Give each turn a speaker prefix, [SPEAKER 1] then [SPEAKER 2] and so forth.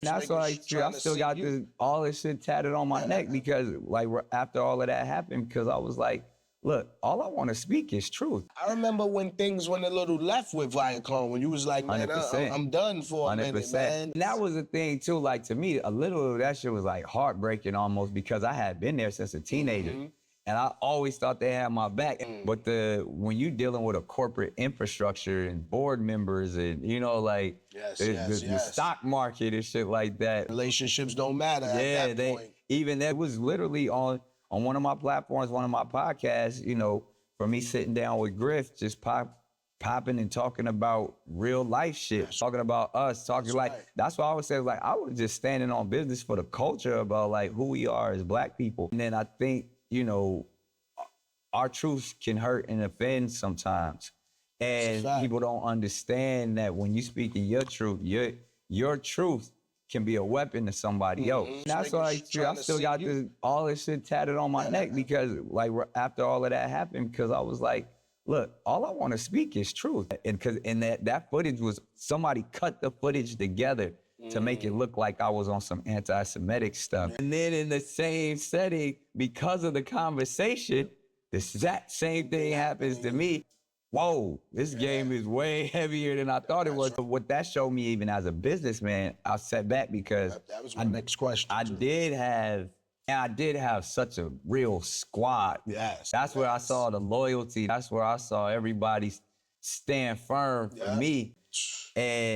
[SPEAKER 1] That's why I still got all this shit tatted on my neck because like after all of that happened, because I was like, look, all I want to speak is truth.
[SPEAKER 2] I remember when things went a little left with Viacom, when you was like, man,
[SPEAKER 1] 100%.
[SPEAKER 2] I'm done for a minute, man.
[SPEAKER 1] And that was the thing too, like to me, a little of that shit was like heartbreaking almost because I had been there since a teenager. And I always thought they had my back. But when you dealing with a corporate infrastructure and board members and, you know, like the stock market and shit like that.
[SPEAKER 2] Relationships don't matter at that point.
[SPEAKER 1] Even that was literally on one of my platforms, one of my podcasts, you know, for me sitting down with Griff, just popping and talking about real life shit, talking about us, talking that's why I always say, like, I was just standing on business for the culture about like who we are as Black people. And then I think, you know, our truth can hurt and offend sometimes. And people don't understand that when you speak of your truth, your truth can be a weapon to somebody else. That's why I still got all this shit tatted on my neck because like after all of that happened, because I was like, look, all I want to speak is truth. And that footage was, somebody cut the footage together to make it look like I was on some anti-Semitic stuff. And then in the same setting, because of the conversation, the exact same thing happens to me. Whoa, this game is way heavier than I thought it was. But what that showed me, even as a businessman, I sat back because
[SPEAKER 2] that was my next question.
[SPEAKER 1] I did have such a real squad. That's where I saw the loyalty. That's where I saw everybody stand firm for me. And